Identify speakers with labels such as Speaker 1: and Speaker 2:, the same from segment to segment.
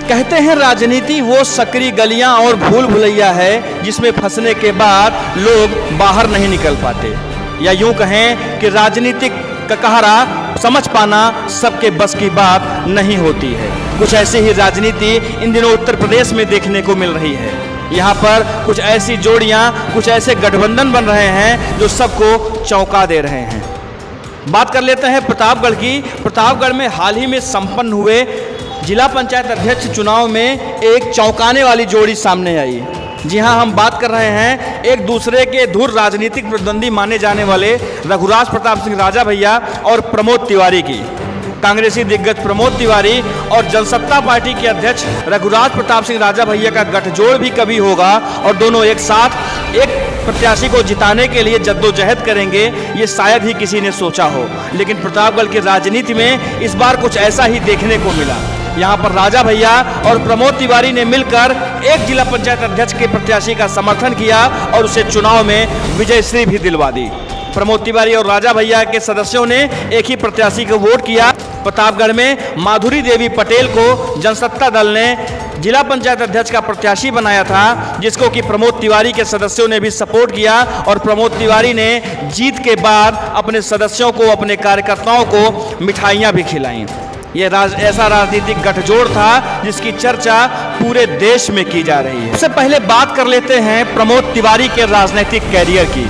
Speaker 1: कहते हैं राजनीति वो सकरी गलियां और भूल भुलैया है जिसमें फंसने के बाद लोग बाहर नहीं निकल पाते, या यूं कहें कि राजनीतिक ककहरा समझ पाना सबके बस की बात नहीं होती है। कुछ ऐसी ही राजनीति इन दिनों उत्तर प्रदेश में देखने को मिल रही है। यहाँ पर कुछ ऐसी जोड़ियाँ, कुछ ऐसे गठबंधन बन रहे हैं जो सबको चौंका दे रहे हैं। बात कर लेते हैं प्रतापगढ़ की। प्रतापगढ़ में हाल ही में संपन्न हुए जिला पंचायत अध्यक्ष चुनाव में एक चौंकाने वाली जोड़ी सामने आई। जी हाँ, हम बात कर रहे हैं एक दूसरे के धुर राजनीतिक प्रतिद्वंदी माने जाने वाले रघुराज प्रताप सिंह राजा भैया और प्रमोद तिवारी की। कांग्रेसी दिग्गज प्रमोद तिवारी और जनसत्ता पार्टी के अध्यक्ष रघुराज प्रताप सिंह राजा भैया का गठजोड़ भी कभी होगा और दोनों एक साथ एक प्रत्याशी को जिताने के लिए जद्दोजहद करेंगे, ये शायद ही किसी ने सोचा हो। लेकिन प्रतापगढ़ की राजनीति में इस बार कुछ ऐसा ही देखने को मिला। यहाँ पर राजा भैया और प्रमोद तिवारी ने मिलकर एक जिला पंचायत अध्यक्ष के प्रत्याशी का समर्थन किया और उसे चुनाव में विजयश्री भी दिलवा दी। प्रमोद तिवारी और राजा भैया के सदस्यों ने एक ही प्रत्याशी को वोट किया। प्रतापगढ़ में माधुरी देवी पटेल को जनसत्ता दल ने जिला पंचायत अध्यक्ष का प्रत्याशी बनाया था, जिसको कि प्रमोद तिवारी के सदस्यों ने भी सपोर्ट किया और प्रमोद तिवारी ने जीत के बाद अपने सदस्यों को, अपने कार्यकर्ताओं को मिठाइयाँ भी खिलाईं। ये ऐसा राजनीतिक गठजोड़ था जिसकी चर्चा पूरे देश में की जा रही है। सबसे पहले बात कर लेते हैं प्रमोद तिवारी के राजनीतिक कैरियर की।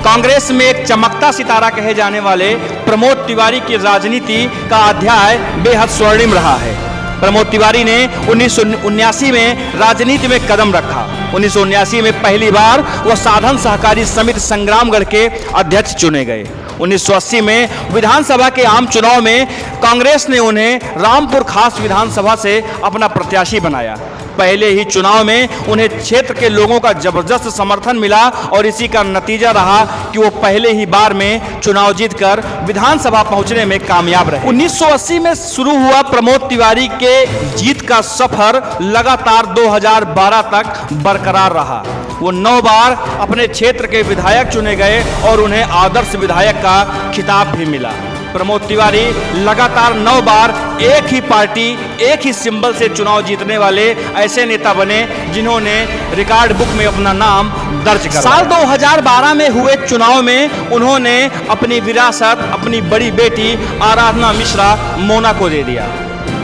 Speaker 1: कांग्रेस में एक चमकता सितारा कहे जाने वाले प्रमोद तिवारी की राजनीति का अध्याय बेहद स्वर्णिम रहा है। प्रमोद तिवारी ने 1979 में राजनीति में कदम रखा। 1979 में पहली बार वह साधन सहकारी समिति संग्रामगढ़ के अध्यक्ष चुने गए। 1980 में विधानसभा के आम चुनाव में कांग्रेस ने उन्हें रामपुर खास विधानसभा से अपना प्रत्याशी बनाया। पहले ही चुनाव में उन्हें क्षेत्र के लोगों का जबरदस्त समर्थन मिला और इसी का नतीजा रहा कि वो पहले ही बार में चुनाव जीतकर विधानसभा पहुंचने में कामयाब रहे। 1980 में शुरू हुआ प्रमोद तिवारी के जीत का सफर लगातार 2012 तक बरकरार रहा। वो 9 बार अपने क्षेत्र के विधायक चुने गए और उन्हें आदर्श विधायक का खिताब भी मिला। प्रमोद तिवारी लगातार 9 बार एक ही पार्टी, एक ही सिंबल से चुनाव जीतने वाले ऐसे नेता बने जिन्होंने रिकॉर्ड बुक में अपना नाम दर्ज करा। साल 2012 में हुए चुनाव में उन्होंने अपनी विरासत अपनी बड़ी बेटी आराधना मिश्रा मोना को दे दिया।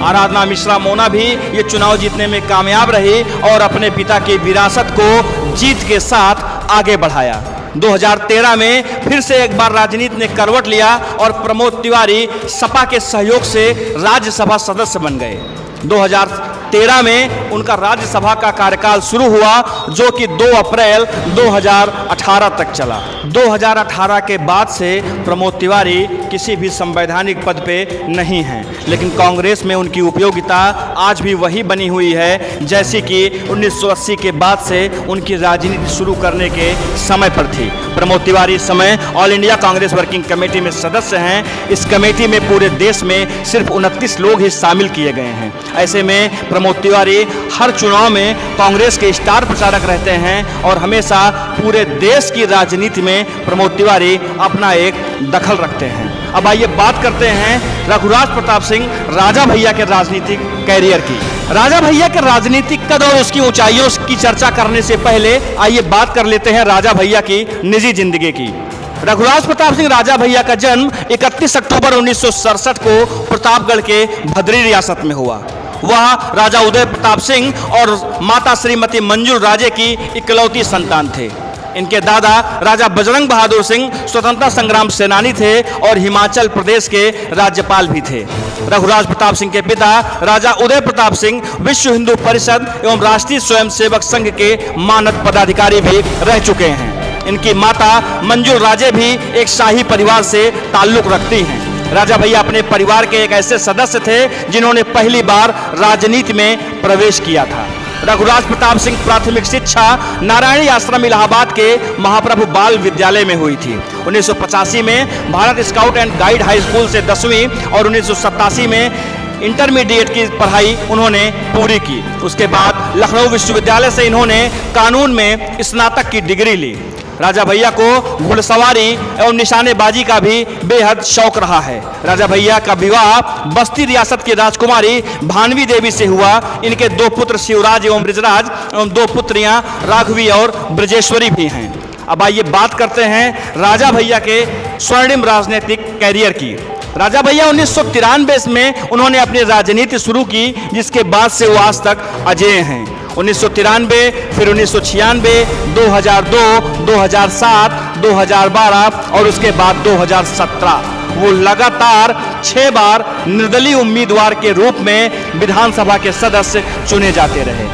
Speaker 1: आराधना मिश्रा मोना भी ये चुनाव जीतने में कामयाब रही और अपने पिता की विरासत को जीत के साथ आगे बढ़ाया। 2013 में फिर से एक बार राजनीति ने करवट लिया और प्रमोद तिवारी सपा के सहयोग से राज्यसभा सदस्य बन गए। 2013 में उनका राज्यसभा का कार्यकाल शुरू हुआ जो कि 2 अप्रैल 2018 तक चला। 2018 के बाद से प्रमोद तिवारी किसी भी संवैधानिक पद पे नहीं हैं, लेकिन कांग्रेस में उनकी उपयोगिता आज भी वही बनी हुई है जैसी कि 1980 के बाद से उनकी राजनीति शुरू करने के समय पर थी। प्रमोद तिवारी इस समय all India Congress working committee में सदस्य हैं। इस कमेटी में पूरे देश में सिर्फ 29 लोग ही शामिल किए गए हैं। ऐसे में प्रमोद तिवारी हर चुनाव में कांग्रेस के स्टार प्रचारक रहते हैं और हमेशा पूरे देश की राजनीति में प्रमोद तिवारी अपना एक दखल रखते हैं। अब आइए बात करते हैं रघुराज प्रताप सिंह राजा भैया के राजनीतिक कैरियर की। राजा भैया के राजनीतिक कद और उसकी ऊंचाइयों की चर्चा करने से पहले आइए बात कर लेते हैं राजा भैया की निजी जिंदगी की। रघुराज प्रताप सिंह राजा भैया का जन्म 31 अक्टूबर 1967 को प्रतापगढ़ के भदरी रियासत में हुआ। वह राजा उदय प्रताप सिंह और माता श्रीमती मंजुल राजे की इकलौती संतान थे। इनके दादा राजा बजरंग बहादुर सिंह स्वतंत्रता संग्राम सेनानी थे और हिमाचल प्रदेश के राज्यपाल भी थे। रघुराज प्रताप सिंह के पिता राजा उदय प्रताप सिंह विश्व हिंदू परिषद एवं राष्ट्रीय स्वयंसेवक संघ के मानद पदाधिकारी भी रह चुके हैं। इनकी माता मंजुल राजे भी एक शाही परिवार से ताल्लुक रखती हैं। राजा भैया अपने परिवार के एक ऐसे सदस्य थे जिन्होंने पहली बार राजनीति में प्रवेश किया था। रघुराज प्रताप सिंह प्राथमिक शिक्षा नारायणी आश्रम इलाहाबाद के महाप्रभु बाल विद्यालय में हुई थी। 1985 में Bharat scout and guide high school से 10वीं और 1987 में इंटरमीडिएट की पढ़ाई उन्होंने पूरी की। उसके बाद लखनऊ विश्वविद्यालय से इन्होंने कानून में स्नातक की डिग्री ली। राजा भैया को घुड़सवारी एवं निशानेबाजी का भी बेहद शौक रहा है। राजा भैया का विवाह बस्ती रियासत की राजकुमारी भानवी देवी से हुआ। इनके 2 पुत्र शिवराज एवं ब्रजराज एवं 2 पुत्रियां राघवी और ब्रजेश्वरी भी हैं। अब आइए बात करते हैं राजा भैया के स्वर्णिम राजनीतिक कैरियर की। राजा भैया 1993 में उन्होंने अपनी राजनीति शुरू की, जिसके बाद से वो आज तक अजेय हैं। 1993, फिर 1996, 2002, 2007, 2012 और उसके बाद 2017 वो लगातार 6 बार निर्दलीय उम्मीदवार के रूप में विधानसभा के सदस्य चुने जाते रहे।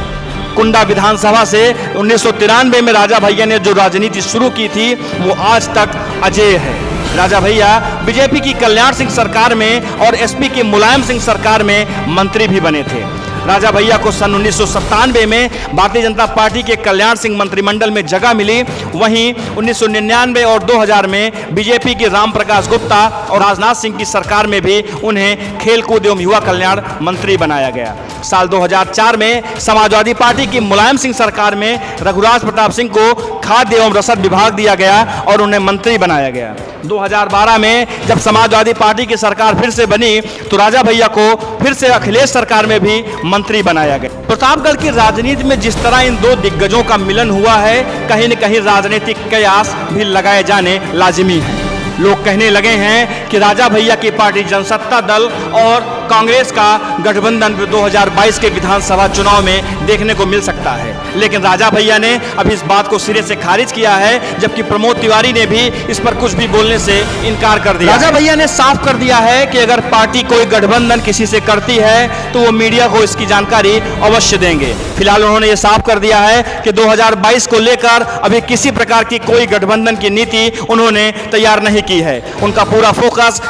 Speaker 1: कुंडा विधानसभा से 1993 में राजा भैया ने जो राजनीति शुरू की थी वो आज तक अजेय है। राजा भैया बीजेपी की कल्याण सिंह सरकार में और एसपी की मुलायम सिंह सरकार में मंत्री भी बने थे। राजा भैया को सन 1997 में भारतीय जनता पार्टी के कल्याण सिंह मंत्रिमंडल में जगह मिली। वहीं 1999 और 2000 में बीजेपी के राम प्रकाश गुप्ता और राजनाथ सिंह की सरकार में भी उन्हें खेलकूद एवं युवा कल्याण मंत्री बनाया गया। साल 2004 में समाजवादी पार्टी की मुलायम सिंह सरकार में रघुराज प्रताप सिंह को खाद्य एवं रसद विभाग दिया गया और उन्हें मंत्री बनाया गया। 2012 में जब समाजवादी पार्टी की सरकार फिर से बनी तो राजा भैया को फिर से अखिलेश सरकार में भी मंत्री बनाया गया। प्रतापगढ़ की राजनीति में जिस तरह इन 2 दिग्गजों का मिलन हुआ है, कहीं न कहीं राजनीतिक कयास भी लगाए जाने लाजिमी है। लोग कहने लगे हैं कि राजा भैया की पार्टी जनसत्ता दल और कांग्रेस का गठबंधन 2022 के विधानसभा चुनाव में देखने को मिल सकता है, लेकिन राजा भैया ने अभी इस बात को सिरे से खारिज किया है, जबकि प्रमोद तिवारी ने भी इस पर कुछ भी बोलने से इनकार कर दिया। राजा भैया ने साफ कर दिया है कि अगर पार्टी कोई गठबंधन किसी से करती है तो वो मीडिया को इसकी जानकारी अवश्य देंगे। फिलहाल उन्होंने ये साफ कर दिया है कि 2022 को लेकर अभी किसी प्रकार की कोई गठबंधन की नीति उन्होंने तैयार नहीं की है। उनका पूरा फोकस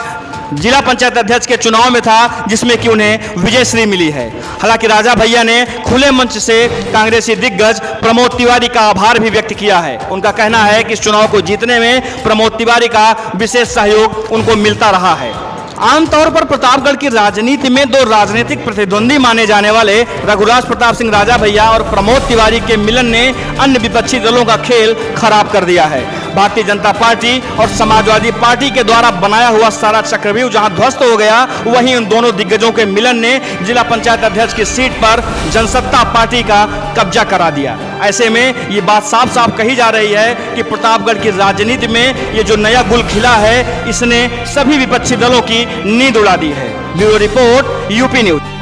Speaker 1: जिला पंचायत अध्यक्ष के चुनाव में था, जिसमें कि उन्हें विजयश्री मिली है। हालांकि राजा भैया ने खुले मंच से कांग्रेसी दिग्गज प्रमोद तिवारी का आभार भी व्यक्त किया है। उनका कहना है कि इस चुनाव को जीतने में प्रमोद तिवारी का विशेष सहयोग उनको मिलता रहा है। आमतौर पर प्रतापगढ़ की राजनीति में 2 राजनीतिक प्रतिद्वंदी माने जाने वाले रघुराज प्रताप सिंह राजा भैया और प्रमोद तिवारी के मिलन ने अन्य विपक्षी दलों का खेल खराब कर दिया है। भारतीय जनता पार्टी और समाजवादी पार्टी के द्वारा बनाया हुआ सारा चक्रव्यूह जहां ध्वस्त हो गया, वहीं उन दोनों दिग्गजों के मिलन ने जिला पंचायत अध्यक्ष की सीट पर जनसत्ता पार्टी का कब्जा करा दिया। ऐसे में ये बात साफ साफ कही जा रही है कि प्रतापगढ़ की राजनीति में ये जो नया गुल खिला है, इसने सभी विपक्षी दलों की नींद उड़ा दी है। Bureau report, UP news.